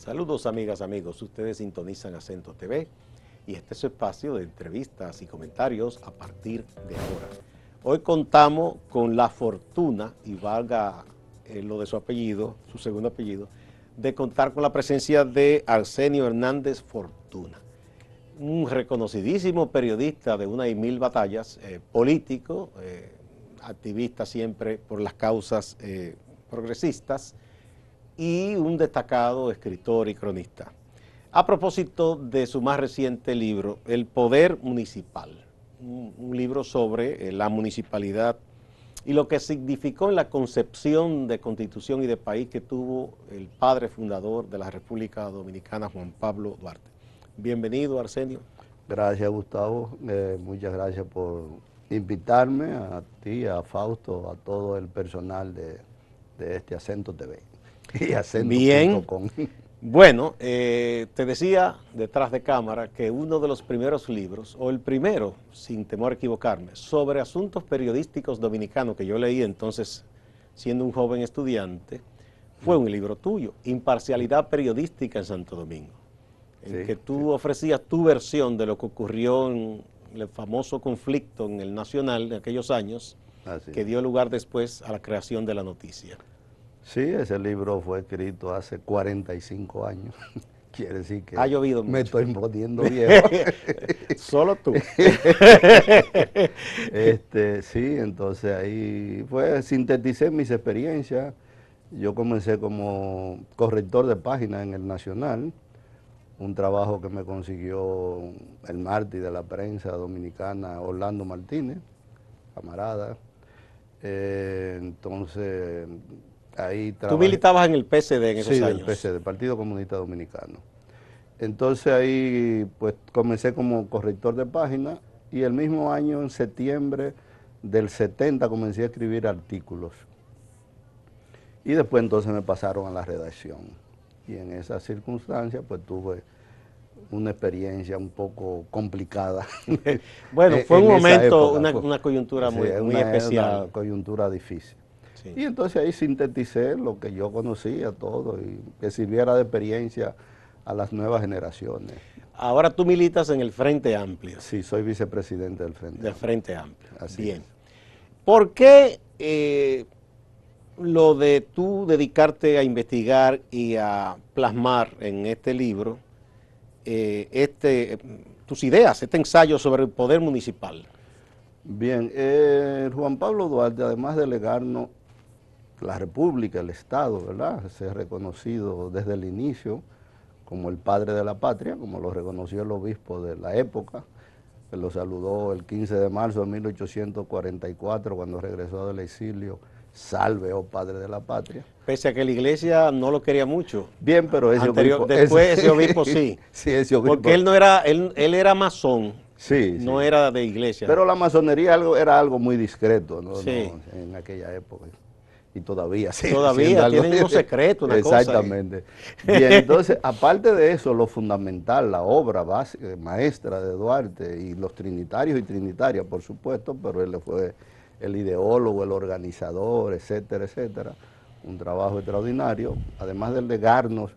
Saludos amigas, amigos, ustedes sintonizan Acento TV y este es su espacio de entrevistas y comentarios a partir de ahora. Hoy contamos con la fortuna, y valga lo de su apellido, su segundo apellido, de contar con la presencia de Arsenio Hernández Fortuna, un reconocidísimo periodista de una y mil batallas, político, activista siempre por las causas progresistas, y un destacado escritor y cronista. A propósito de su más reciente libro, El Poder Municipal, un libro sobre la municipalidad y lo que significó en la concepción de constitución y de país que tuvo el padre fundador de la República Dominicana, Juan Pablo Duarte. Bienvenido, Arsenio. Gracias, Gustavo. Muchas gracias por invitarme a ti, a Fausto, a todo el personal de este Acento TV. Y acento.com. Bien. Bueno, te decía detrás de cámara que uno de los primeros libros, o el primero, sin temor a equivocarme, sobre asuntos periodísticos dominicanos que yo leí entonces, siendo un joven estudiante, fue un libro tuyo, Imparcialidad Periodística en Santo Domingo, en que tú ofrecías tu versión de lo que ocurrió en el famoso conflicto en el Nacional en aquellos años, que dio lugar después a la creación de La Noticia. Sí, ese libro fue escrito hace 45 años. Quiere decir que ha llovido me mucho. Estoy poniendo viejo. Solo tú. Sí, entonces ahí sinteticé mis experiencias. Yo comencé como corrector de páginas en el Nacional, un trabajo que me consiguió el mártir de la prensa dominicana, Orlando Martínez, camarada. Entonces ahí trabajé. ¿Tú militabas en el PSD en esos años? Sí, del PSD, Partido Comunista Dominicano. Entonces ahí pues comencé como corrector de páginas y el mismo año, en septiembre del 70, comencé a escribir artículos. Y después entonces me pasaron a la redacción. Y en esas circunstancias pues tuve una experiencia un poco complicada. Bueno, fue un momento, una coyuntura muy especial. Una coyuntura difícil. Sí. Y entonces ahí sinteticé lo que yo conocía todo y que sirviera de experiencia a las nuevas generaciones. Ahora tú militas en el Frente Amplio. Sí, soy vicepresidente del Frente Amplio. Del Frente Amplio. Así bien. Es. ¿Por qué lo de tú dedicarte a investigar y a plasmar en este libro tus ideas, este ensayo sobre el poder municipal? Bien, Juan Pablo Duarte, además de legarnos la República, el Estado, ¿verdad? Se ha reconocido desde el inicio como el padre de la patria, como lo reconoció el obispo de la época, que lo saludó el 15 de marzo de 1844, cuando regresó del exilio: salve, oh padre de la patria. Pese a que la iglesia no lo quería mucho. Bien, pero ese obispo... Después ese obispo sí. Sí, ese obispo. Porque él no era, él era masón. Sí, no era de iglesia. Pero la masonería era algo muy discreto, ¿no? Sí. No, en aquella época. Y todavía sí. Todavía tienen unos secretos, una cosa. Exactamente. Bien, entonces, aparte de eso, lo fundamental, la obra básica, maestra de Duarte, y los trinitarios y trinitarias, por supuesto, pero él fue el ideólogo, el organizador, etcétera, etcétera. Un trabajo extraordinario, además de legarnos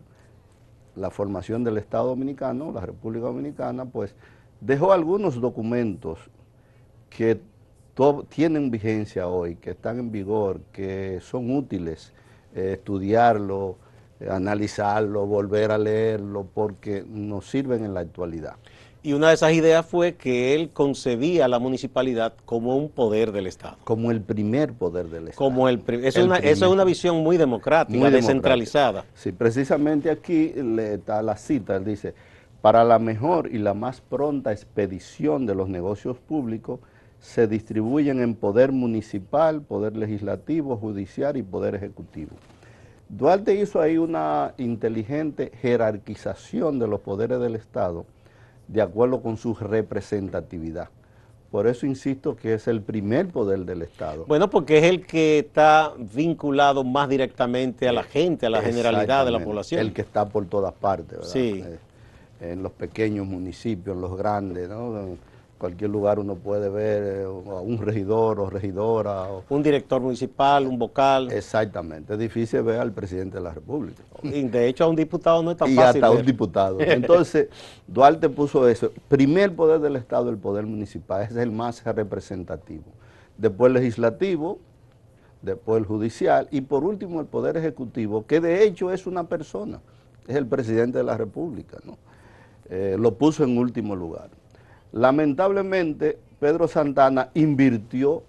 la formación del Estado Dominicano, la República Dominicana, pues dejó algunos documentos que tienen vigencia hoy, que están en vigor, que son útiles estudiarlo, analizarlo, volver a leerlo, porque nos sirven en la actualidad. Y una de esas ideas fue que él concebía la municipalidad como un poder del Estado. Como el primer poder del Estado. Como eso es una visión muy democrática, descentralizada. Sí, precisamente aquí está la cita, él dice: para la mejor y la más pronta expedición de los negocios públicos, se distribuyen en poder municipal, poder legislativo, judicial y poder ejecutivo. Duarte hizo ahí una inteligente jerarquización de los poderes del Estado de acuerdo con su representatividad. Por eso insisto que es el primer poder del Estado. Bueno, porque es el que está vinculado más directamente a la gente, a la generalidad de la población. El que está por todas partes, ¿verdad? Sí. En los pequeños municipios, en los grandes, ¿no? cualquier lugar uno puede ver a un regidor o regidora. Un director municipal, un vocal. Exactamente, es difícil ver al presidente de la República. Y de hecho a un diputado no es tan Y fácil hasta ver. un diputado. Entonces, Duarte puso eso. Primer poder del Estado, el poder municipal, ese es el más representativo. Después el legislativo, después el judicial y por último el poder ejecutivo, que de hecho es una persona, es el presidente de la República, ¿no? Lo puso en último lugar. Lamentablemente, Pedro Santana invirtió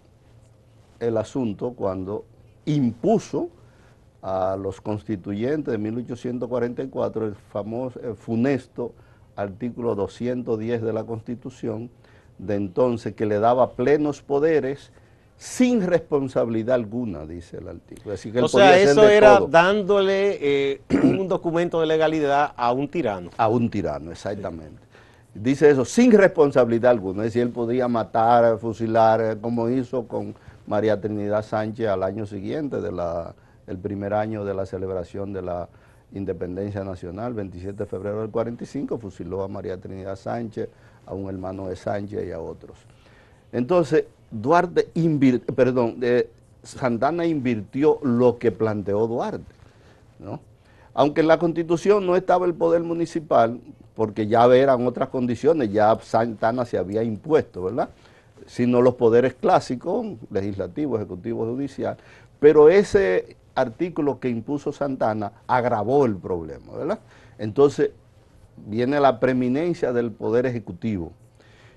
el asunto cuando impuso a los constituyentes de 1844 el famoso, funesto artículo 210 de la Constitución de entonces, que le daba plenos poderes sin responsabilidad alguna, dice el artículo. Así que él o sea, podía hacer eso de era todo. dándole un documento de legalidad a un tirano. A un tirano, exactamente. Sí. Dice eso, sin responsabilidad alguna, es decir, él podía matar, fusilar, como hizo con María Trinidad Sánchez al año siguiente, el primer año de la celebración de la Independencia Nacional, 27 de febrero del 45, fusiló a María Trinidad Sánchez, a un hermano de Sánchez y a otros. Entonces, Santana invirtió lo que planteó Duarte, ¿no? Aunque en la Constitución no estaba el poder municipal, porque ya eran otras condiciones, ya Santana se había impuesto, ¿verdad? Sino los poderes clásicos, legislativo, ejecutivo, judicial, pero ese artículo que impuso Santana agravó el problema, ¿verdad? Entonces viene la preeminencia del poder ejecutivo.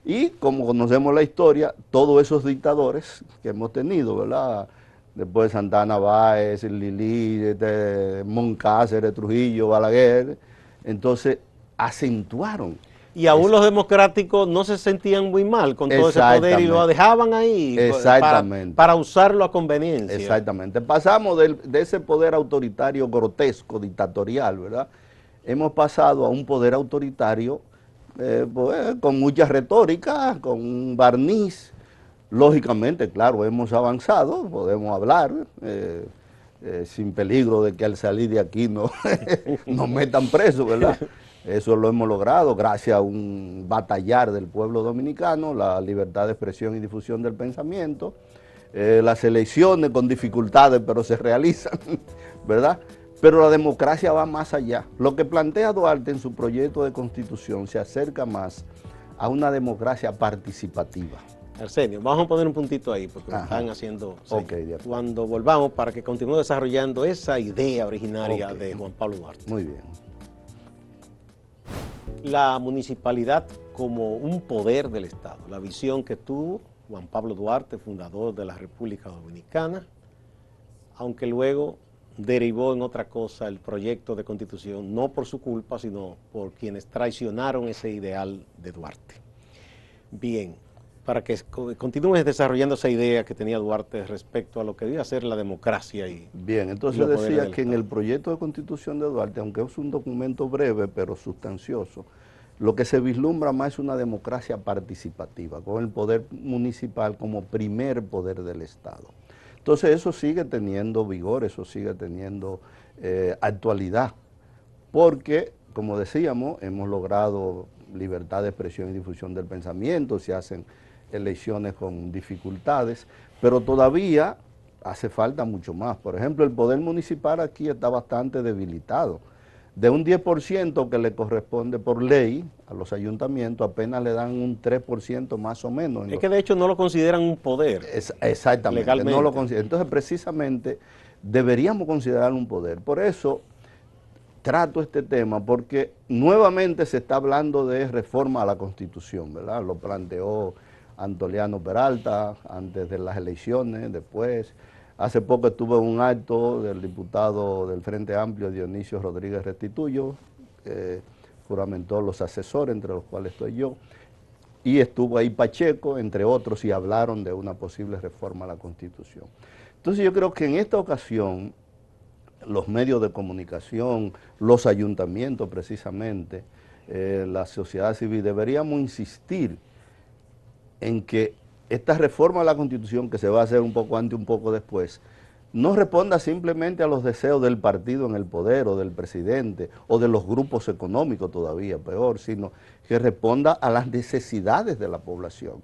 Y como conocemos la historia, todos esos dictadores que hemos tenido, ¿verdad? Después de Santana, Báez, Lili, Moncácer, Trujillo, Balaguer, entonces acentuaron. Y aún los democráticos no se sentían muy mal con todo ese poder y lo dejaban ahí para usarlo a conveniencia. Exactamente. Pasamos de ese poder autoritario grotesco, dictatorial, ¿verdad? Hemos pasado a un poder autoritario pues, con mucha retórica, con un barniz. Lógicamente, claro, hemos avanzado, podemos hablar, sin peligro de que al salir de aquí nos metan presos, ¿verdad? Eso lo hemos logrado gracias a un batallar del pueblo dominicano, la libertad de expresión y difusión del pensamiento, las elecciones con dificultades, pero se realizan, ¿verdad? Pero la democracia va más allá. Lo que plantea Duarte en su proyecto de constitución se acerca más a una democracia participativa. Arsenio, vamos a poner un puntito ahí porque me están haciendo... Okay, cuando volvamos para que continúe desarrollando esa idea originaria de Juan Pablo Duarte. Muy bien. La municipalidad como un poder del Estado, la visión que tuvo Juan Pablo Duarte, fundador de la República Dominicana, aunque luego derivó en otra cosa el proyecto de constitución, no por su culpa, sino por quienes traicionaron ese ideal de Duarte. Bien, para que continúes desarrollando esa idea que tenía Duarte respecto a lo que debía ser la democracia. Bien, entonces decía que en el proyecto de constitución de Duarte, aunque es un documento breve pero sustancioso, lo que se vislumbra más es una democracia participativa, con el poder municipal como primer poder del Estado. Entonces eso sigue teniendo vigor, eso sigue teniendo actualidad, porque, como decíamos, hemos logrado libertad de expresión y difusión del pensamiento, se hacen elecciones con dificultades, pero todavía hace falta mucho más. Por ejemplo, el poder municipal aquí está bastante debilitado. De un 10% que le corresponde por ley a los ayuntamientos, apenas le dan un 3% más o menos. Es que de hecho no lo consideran un poder. Exactamente, legalmente. No lo consideran. Entonces, precisamente, deberíamos considerar un poder. Por eso trato este tema, porque nuevamente se está hablando de reforma a la Constitución, ¿verdad? Lo planteó Antoliano Peralta antes de las elecciones, después. Hace poco estuve en un acto del diputado del Frente Amplio, Dionisio Rodríguez Restituyo, juramentó los asesores, entre los cuales estoy yo, y estuvo ahí Pacheco, entre otros, y hablaron de una posible reforma a la Constitución. Entonces yo creo que en esta ocasión, los medios de comunicación, los ayuntamientos precisamente, la sociedad civil, deberíamos insistir en que esta reforma a la Constitución, que se va a hacer un poco antes, un poco después, no responda simplemente a los deseos del partido en el poder o del presidente o de los grupos económicos todavía peor, sino que responda a las necesidades de la población.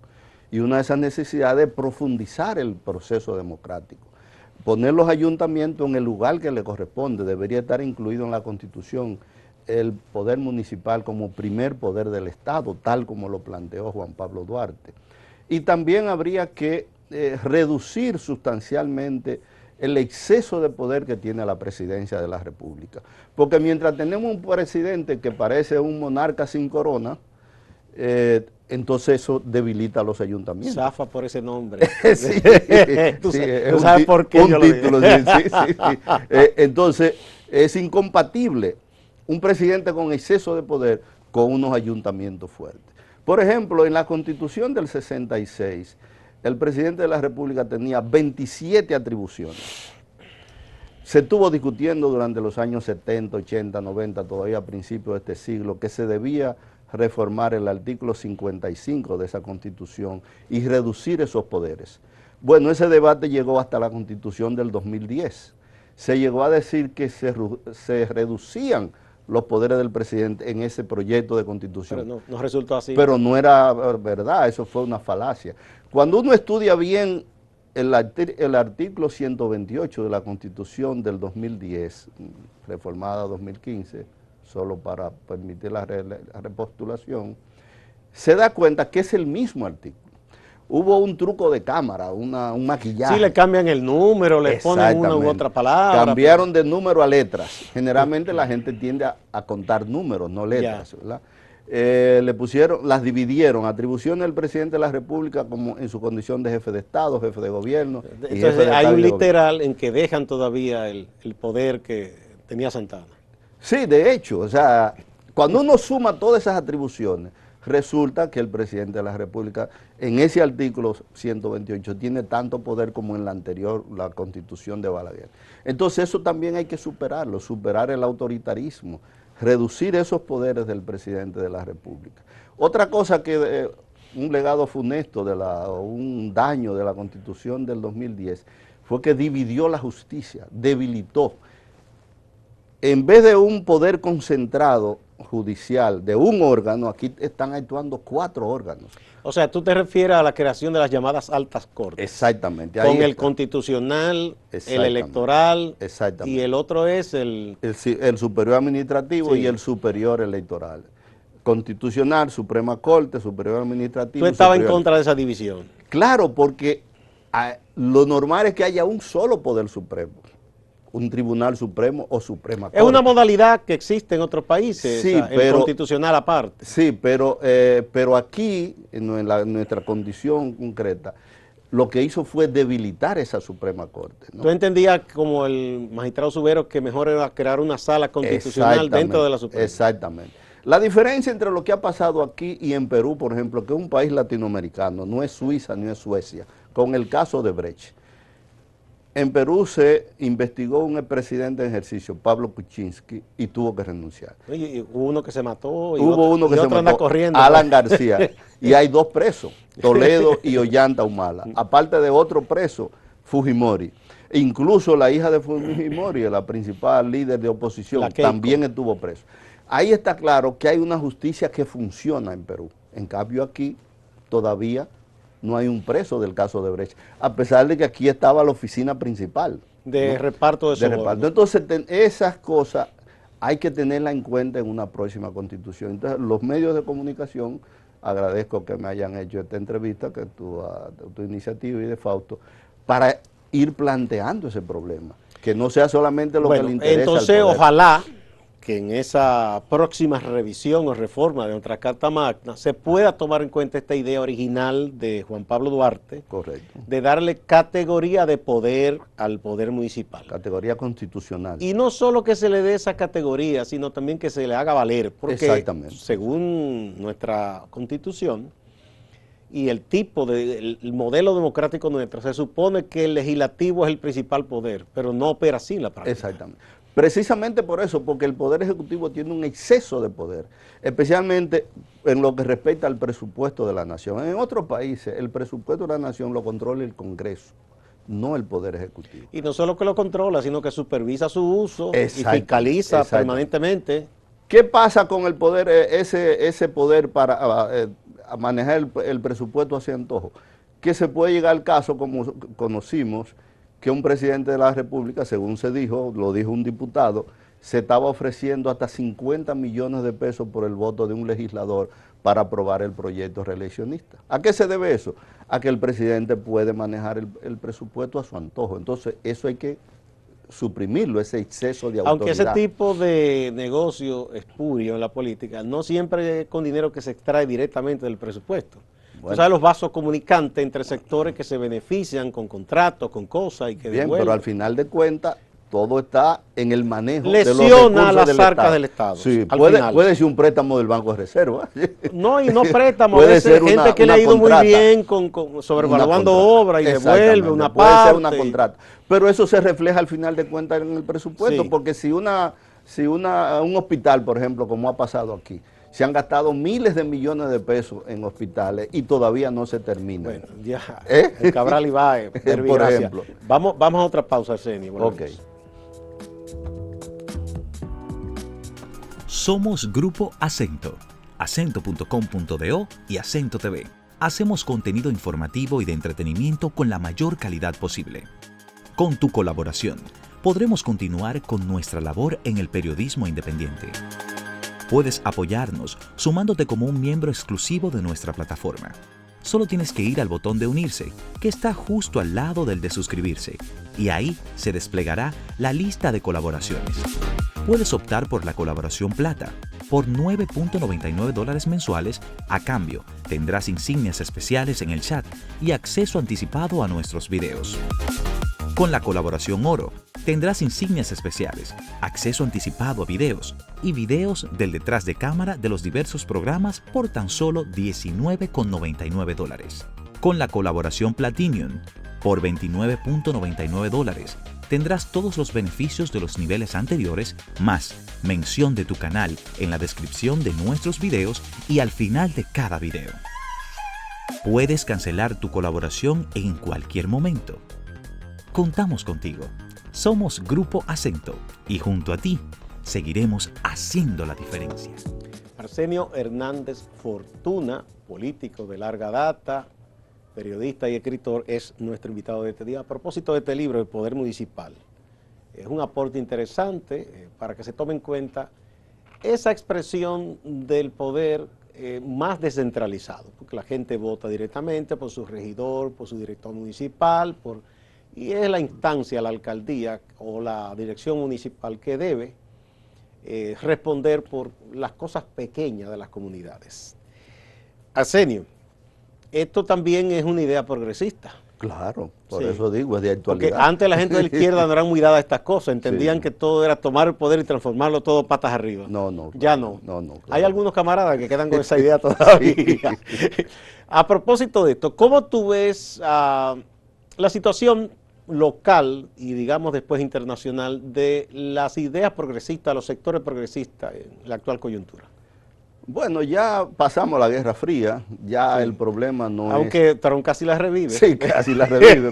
Y una de esas necesidades es profundizar el proceso democrático. Poner los ayuntamientos en el lugar que le corresponde, debería estar incluido en la Constitución el poder municipal como primer poder del Estado, tal como lo planteó Juan Pablo Duarte. Y también habría que reducir sustancialmente el exceso de poder que tiene la presidencia de la República. Porque mientras tenemos un presidente que parece un monarca sin corona, entonces eso debilita a los ayuntamientos. Zafa por ese nombre. Sí, tú sí, sabes por qué yo lo título, dije. sí. Entonces es incompatible un presidente con exceso de poder con unos ayuntamientos fuertes. Por ejemplo, en la Constitución del 66, el presidente de la República tenía 27 atribuciones. Se estuvo discutiendo durante los años 70, 80, 90, todavía a principios de este siglo, que se debía reformar el artículo 55 de esa Constitución y reducir esos poderes. Bueno, ese debate llegó hasta la Constitución del 2010. Se llegó a decir que se reducían los poderes del presidente en ese proyecto de Constitución. Pero no resultó así. Pero no era verdad, eso fue una falacia. Cuando uno estudia bien el artículo 128 de la Constitución del 2010, reformada 2015, solo para permitir la repostulación, se da cuenta que es el mismo artículo. Hubo un truco de cámara, un maquillaje. Sí, le cambian el número, le ponen una u otra palabra. Cambiaron de número a letras. Generalmente la gente tiende a contar números, no letras, ¿verdad? Las dividieron, atribuciones del presidente de la República como en su condición de jefe de Estado, jefe de gobierno. Entonces hay un literal en que dejan todavía el poder que tenía Santana. Sí, de hecho, o sea, cuando uno suma todas esas atribuciones, resulta que el presidente de la República en ese artículo 128 tiene tanto poder como en la anterior, la Constitución de Balaguer. Entonces eso también hay que superarlo, superar el autoritarismo, reducir esos poderes del presidente de la República. Otra cosa que un legado funesto o un daño de la Constitución del 2010 fue que dividió la justicia, debilitó. En vez de un poder concentrado judicial de un órgano, aquí están actuando 4 órganos. O sea, tú te refieres a la creación de las llamadas altas cortes. Exactamente. Con el constitucional, el electoral, y el otro es el superior administrativo, sí, y el superior electoral. Constitucional, Suprema Corte, superior administrativo. ¿Tú estabas en contra de esa división? Claro, porque lo normal es que haya un solo poder supremo, un tribunal supremo o Suprema Corte. Es una modalidad que existe en otros países, sí, o sea, el constitucional aparte. Sí, pero aquí, en nuestra condición concreta, lo que hizo fue debilitar esa Suprema Corte, ¿no? ¿Tú entendías como el magistrado Subero que mejor era crear una sala constitucional dentro de la Suprema? Exactamente. La diferencia entre lo que ha pasado aquí y en Perú, por ejemplo, que es un país latinoamericano, no es Suiza ni es Suecia, con el caso de Brecht. En Perú se investigó un expresidente en ejercicio, Pablo Kuczynski, y tuvo que renunciar. Y hubo uno que se mató otro anda corriendo. Alan García. Y hay 2 presos, Toledo y Ollanta Humala. Aparte de otro preso, Fujimori. Incluso la hija de Fujimori, la principal líder de oposición, también estuvo preso. Ahí está claro que hay una justicia que funciona en Perú. En cambio aquí todavía no hay un preso del caso de Brecht, a pesar de que aquí estaba la oficina principal. De reparto de sobornos. Entonces, esas cosas hay que tenerlas en cuenta en una próxima Constitución. Entonces, los medios de comunicación, agradezco que me hayan hecho esta entrevista, que tu iniciativa y de Fausto, para ir planteando ese problema, que no sea solamente lo que le interesa entonces, al poder. Ojalá que en esa próxima revisión o reforma de nuestra Carta Magna se pueda tomar en cuenta esta idea original de Juan Pablo Duarte. Correcto. De darle categoría de poder al poder municipal. Categoría constitucional. Y no solo que se le dé esa categoría, sino también que se le haga valer, porque según nuestra Constitución y el modelo democrático nuestro, se supone que el legislativo es el principal poder, pero no opera así en la práctica. Exactamente. Precisamente por eso, porque el Poder Ejecutivo tiene un exceso de poder, especialmente en lo que respecta al presupuesto de la nación. En otros países, el presupuesto de la nación lo controla el Congreso, no el Poder Ejecutivo. Y no solo que lo controla, sino que supervisa su uso y Exacto, fiscaliza exacto. permanentemente. ¿Qué pasa con el poder, ese poder para a manejar el presupuesto hacia antojo? Que se puede llegar al caso, como conocimos, que un presidente de la República, según se dijo, lo dijo un diputado, se estaba ofreciendo hasta 50 millones de pesos por el voto de un legislador para aprobar el proyecto reeleccionista. ¿A qué se debe eso? A que el presidente puede manejar el presupuesto a su antojo. Entonces, eso hay que suprimirlo, ese exceso de autoridad. Aunque ese tipo de negocio espurio en la política, no siempre es con dinero que se extrae directamente del presupuesto. Tú sabes los vasos comunicantes entre sectores que se benefician con contratos, con cosas y que Bien, devuelven. pero al final de cuentas, todo está en el manejo de los Lesiona recursos las arcas del Estado. Sí, al puede final. ser un préstamo del Banco de Reserva. No, y no préstamo, Puede a veces ser gente que le ha ido contrata, muy bien sobrevaluando obras y devuelve una parte. Puede ser una contrata. Pero eso se refleja al final de cuentas en el presupuesto, Sí. porque si un hospital, por ejemplo, como ha pasado aquí, se han gastado miles de millones de pesos en hospitales y todavía no se termina. Bueno, ya, el Cabral Ibáez, por ejemplo. Vamos a otra pausa, Arsenio. Ok. Somos Grupo Acento, acento.com.do y Acento TV. Hacemos contenido informativo y de entretenimiento con la mayor calidad posible. Con tu colaboración, podremos continuar con nuestra labor en el periodismo independiente. Puedes apoyarnos sumándote como un miembro exclusivo de nuestra plataforma. Solo tienes que ir al botón de unirse, que está justo al lado del de suscribirse, y ahí se desplegará la lista de colaboraciones. Puedes optar por la colaboración plata. Por $9.99 mensuales, a cambio, tendrás insignias especiales en el chat y acceso anticipado a nuestros videos. Con la colaboración oro, tendrás insignias especiales, acceso anticipado a videos y videos del detrás de cámara de los diversos programas por tan solo $19.99. Con la colaboración Platinum, por $29.99, tendrás todos los beneficios de los niveles anteriores, más mención de tu canal en la descripción de nuestros videos y al final de cada video. Puedes cancelar tu colaboración en cualquier momento. Contamos contigo. Somos Grupo Acento y junto a ti seguiremos haciendo la diferencia. Arsenio Hernández Fortuna, político de larga data, periodista y escritor, es nuestro invitado de este día. A propósito de este libro, El Poder Municipal, es un aporte interesante para que se tome en cuenta esa expresión del poder más descentralizado, porque la gente vota directamente por su regidor, por su director municipal, y es la instancia, la alcaldía o la dirección municipal que debe responder por las cosas pequeñas de las comunidades. Arsenio, esto también es una idea progresista. Claro, por Sí. eso digo, es de actualidad. Porque antes la gente de la izquierda no era muy dada a estas cosas, entendían Sí. que todo era tomar el poder y transformarlo todo patas arriba. No. Ya no. No, claro. Hay algunos camaradas que quedan con esa idea todavía. A propósito de esto, ¿cómo tú ves la situación local y digamos después internacional de las ideas progresistas, los sectores progresistas en la actual coyuntura? Bueno, ya pasamos la Guerra Fría, ya Sí. el problema no Aunque Trump casi la revive. Sí, casi la revive,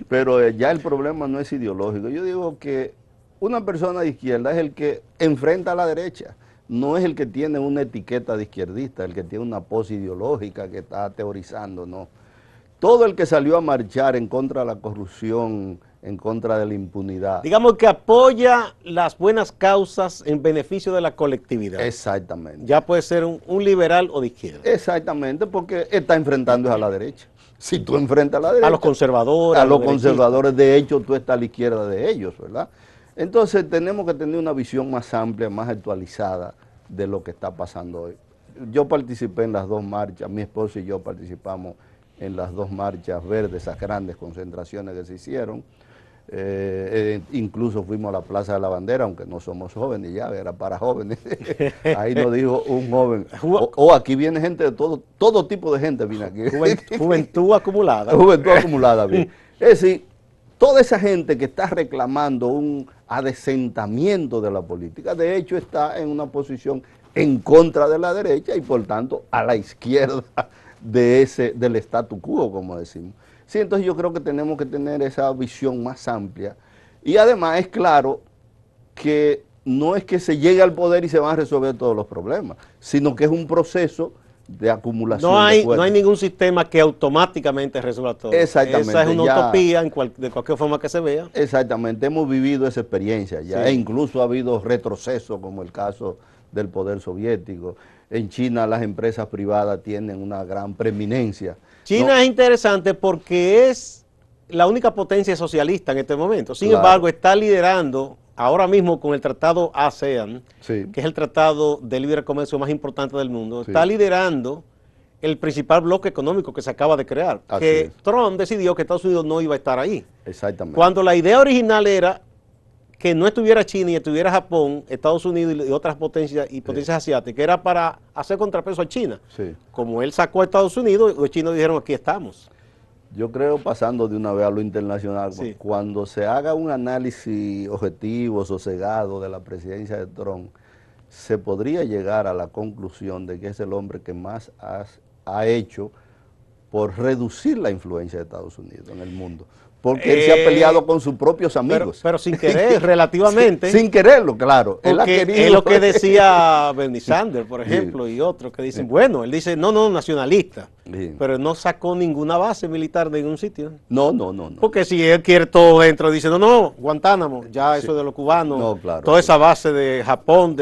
pero ya el problema no es ideológico. Yo digo que una persona de izquierda es el que enfrenta a la derecha, no es el que tiene una etiqueta de izquierdista, el que tiene una pose ideológica que está teorizando, no. Todo el que salió a marchar en contra de la corrupción, en contra de la impunidad. Digamos que apoya las buenas causas en beneficio de la colectividad. Exactamente. Ya puede ser un liberal o de izquierda. Exactamente, porque está enfrentando a la derecha. Si tú enfrentas a la derecha. A los conservadores. A los derechistas. conservadores, de hecho, tú estás a la izquierda de ellos, ¿verdad? Entonces tenemos que tener una visión más amplia, más actualizada de lo que está pasando hoy. Yo participé en las dos marchas, mi esposo y yo participamos en las dos marchas verdes, esas grandes concentraciones que se hicieron. Incluso fuimos a la Plaza de la Bandera, aunque no somos jóvenes ya, era para jóvenes. Ahí nos dijo un joven, aquí viene gente de todo tipo de gente viene aquí. Juventud acumulada. Juventud acumulada, bien. Es decir, toda esa gente que está reclamando un adesentamiento de la política, de hecho está en una posición en contra de la derecha y por tanto a la izquierda del statu quo, como decimos. Sí, entonces yo creo que tenemos que tener esa visión más amplia. Y además es claro que no es que se llegue al poder y se van a resolver todos los problemas, sino que es un proceso de acumulación de fuerzas. No hay ningún sistema que automáticamente resuelva todo. Exactamente. Esa es una ya, utopía de cualquier forma que se vea. Exactamente, hemos vivido esa experiencia ya, Sí. e incluso ha habido retrocesos como el caso del poder soviético. En China las empresas privadas tienen una gran preeminencia. China No, es interesante porque es la única potencia socialista en este momento. Sin Claro. embargo, está liderando ahora mismo con el tratado ASEAN, sí, que es el tratado de libre comercio más importante del mundo, Sí. está liderando el principal bloque económico que se acaba de crear. Así Que es. Trump decidió que Estados Unidos no iba a estar ahí. exactamente. Cuando la idea original era que no estuviera China y estuviera Japón, Estados Unidos y otras potencias asiáticas, era para hacer contrapeso a China. Sí. Como él sacó a Estados Unidos, los chinos dijeron aquí estamos. Yo creo, pasando de una vez a lo internacional, Sí. cuando se haga un análisis objetivo, sosegado de la presidencia de Trump, se podría llegar a la conclusión de que es el hombre que más ha hecho por reducir la influencia de Estados Unidos en el mundo. Porque él se ha peleado con sus propios amigos. Pero sin querer, relativamente. Sin quererlo, claro. Él ha Porque querido. es lo que decía Bernie Sanders, por Sí. ejemplo, y otros que dicen, bueno, él dice, no, nacionalista, Sí. pero no sacó ninguna base militar de ningún sitio. No. Porque si él quiere todo dentro, dice, no, Guantánamo, ya eso de los cubanos, No, claro, toda sí. esa base de Japón, Sí.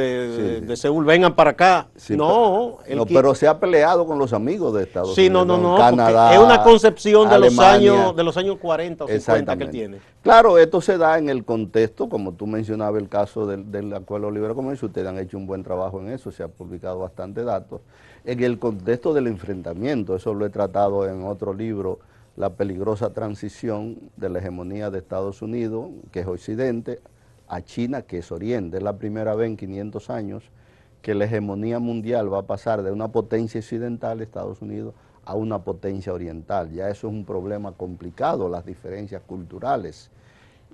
de Seúl, vengan para acá. Sí, no, él no, qui- pero se ha peleado con los amigos de Estados Sí, Unidos. no, Canadá, porque es una concepción de Alemania. los años 40 o 50 que él tiene. Claro, esto se da en el contexto, como tú mencionabas, el caso del Acuerdo de Libre Comercio. Ustedes han hecho un buen trabajo en eso, se ha publicado bastante datos. En el contexto del enfrentamiento, eso lo he tratado en otro libro, La peligrosa transición de la hegemonía de Estados Unidos, que es Occidente, a China, que es Oriente. Es la primera vez en 500 años que la hegemonía mundial va a pasar de una potencia occidental, Estados Unidos, a una potencia oriental. Ya eso es un problema complicado, las diferencias culturales.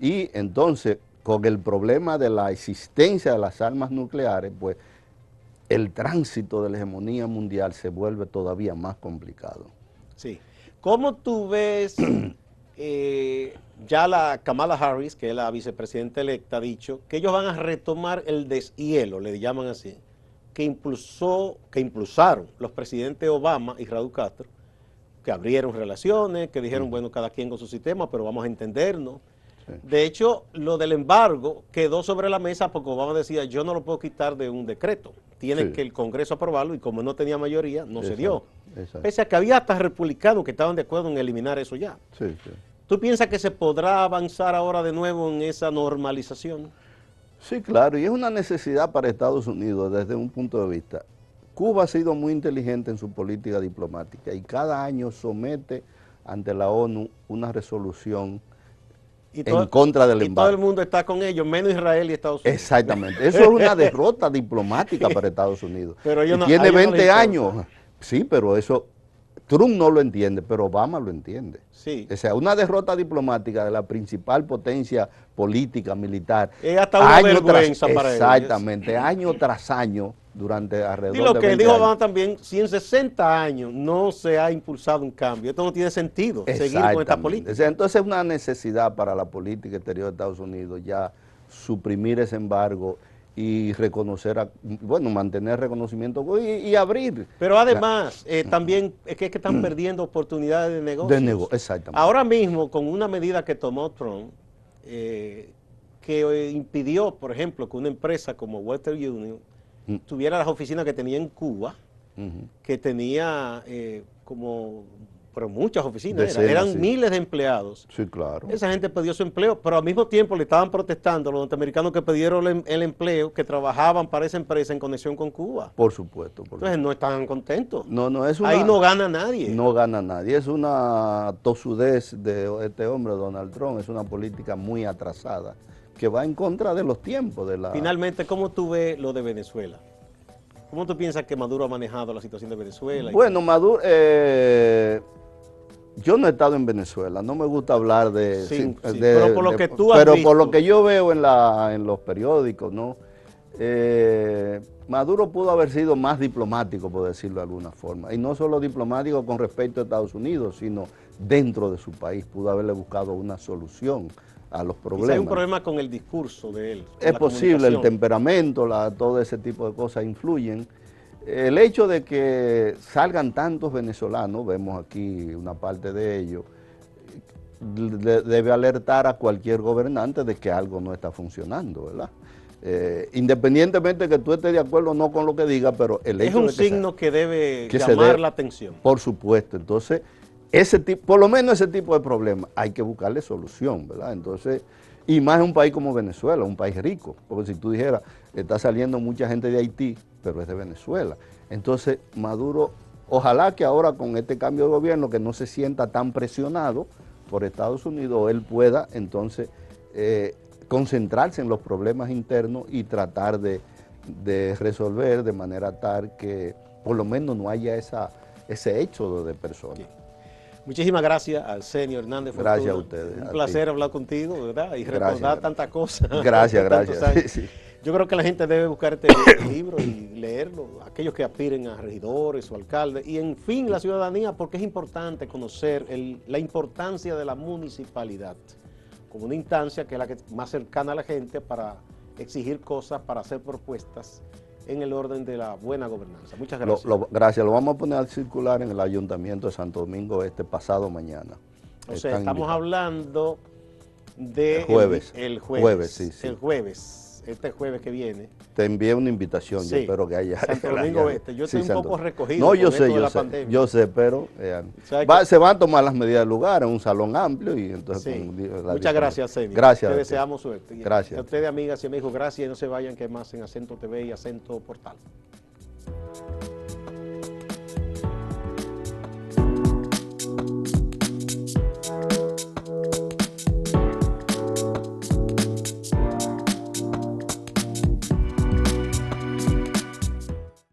Y entonces, con el problema de la existencia de las armas nucleares, pues el tránsito de la hegemonía mundial se vuelve todavía más complicado. Sí. ¿Cómo tú ves, ya la Kamala Harris, que es la vicepresidenta electa, ha dicho que ellos van a retomar el deshielo, le llaman así, que impulsaron los presidentes Obama y Raúl Castro, que abrieron relaciones, que dijeron, bueno, cada quien con su sistema, pero vamos a entendernos. Sí. De hecho, lo del embargo quedó sobre la mesa porque Obama decía, yo no lo puedo quitar de un decreto, tiene Sí. que el Congreso aprobarlo, y como no tenía mayoría, no se dio. Exacto. Pese a que había hasta republicanos que estaban de acuerdo en eliminar eso ya. Sí, sí. ¿Tú piensas que se podrá avanzar ahora de nuevo en esa normalización? Sí, claro, y es una necesidad para Estados Unidos desde un punto de vista. Cuba ha sido muy inteligente en su política diplomática y cada año somete ante la ONU una resolución en contra del y todo embargo. el mundo está con ellos, menos Israel y Estados Unidos. Exactamente, eso es una derrota diplomática para Estados Unidos. Pero ellos Y no- a tiene ellos no les 20 importa. años. Sí, pero eso, Trump no lo entiende, pero Obama lo entiende. Sí. O sea, una derrota diplomática de la principal potencia política, militar. Es hasta una año vergüenza tras- para ellos. Exactamente, año tras año, durante alrededor Y lo de que 20 dijo años. Obama también, si en 60 años no se ha impulsado un cambio, esto no tiene sentido, seguir con esta Exactamente. política. O sea, entonces es una necesidad para la política exterior de Estados Unidos ya suprimir ese embargo y reconocer, mantener reconocimiento y abrir. Pero además, también es que están perdiendo oportunidades de negocio. Exactamente. Ahora mismo, con una medida que tomó Trump, que impidió, por ejemplo, que una empresa como Western Union tuviera las oficinas que tenía en Cuba, Ujú. que tenía pero muchas oficinas, Decenas, eran sí. miles de empleados. Sí, claro. Esa gente perdió su empleo, pero al mismo tiempo le estaban protestando a los norteamericanos que perdieron el empleo, que trabajaban para esa empresa en conexión con Cuba. Por supuesto. Entonces no estaban contentos. No, es una, Ahí no gana nadie. No gana nadie. Es una tosudez de este hombre, Donald Trump. Es una política muy atrasada que va en contra de los tiempos. Finalmente, ¿cómo tú ves lo de Venezuela? ¿Cómo tú piensas que Maduro ha manejado la situación de Venezuela? Bueno, Maduro, yo no he estado en Venezuela, no me gusta hablar Sí, pero por lo que tú has pero visto. por lo que yo veo en los periódicos, ¿no? Maduro pudo haber sido más diplomático, por decirlo de alguna forma, y no solo diplomático con respecto a Estados Unidos, sino dentro de su país, pudo haberle buscado una solución a los problemas. Quizá hay un problema con el discurso de él. Es posible, el temperamento, todo ese tipo de cosas influyen. El hecho de que salgan tantos venezolanos, vemos aquí una parte de ellos, debe alertar a cualquier gobernante de que algo no está funcionando, ¿verdad? Independientemente de que tú estés de acuerdo o no con lo que diga, pero el hecho es un de que signo que debe llamar la atención. Por supuesto, entonces, por lo menos ese tipo de problemas hay que buscarle solución, ¿verdad? Entonces, y más en un país como Venezuela, un país rico, porque si tú dijeras, está saliendo mucha gente de Haití, pero es de Venezuela. Entonces, Maduro, ojalá que ahora con este cambio de gobierno, que no se sienta tan presionado por Estados Unidos, él pueda entonces concentrarse en los problemas internos y tratar de resolver de manera tal que por lo menos no haya ese éxodo de personas. Sí. Muchísimas gracias al señor Hernández Fortuna. Gracias a ustedes. Un placer hablar contigo, ¿verdad? Y recordar tantas cosas. Gracias. Sí. Yo creo que la gente debe buscar este libro y leerlo, aquellos que aspiren a regidores o alcaldes, y en fin, la ciudadanía, porque es importante conocer la importancia de la municipalidad como una instancia que es la que más cercana a la gente para exigir cosas, para hacer propuestas en el orden de la buena gobernanza. Muchas gracias. Gracias. Lo vamos a poner a circular en el Ayuntamiento de Santo Domingo pasado mañana. O sea, estamos hablando de el jueves, sí. El jueves. Este jueves que viene. Te envié una invitación, sí. Yo espero que haya. Santo Domingo Este, yo estoy un poco recogido. No, yo sé, pero se van a tomar las medidas del lugar en un salón amplio y entonces. Sí. Muchas gracias, Senio. Gracias. Te deseamos suerte. Gracias. A ustedes, amigas y amigos, gracias y no se vayan, que más en Acento TV y Acento Portal.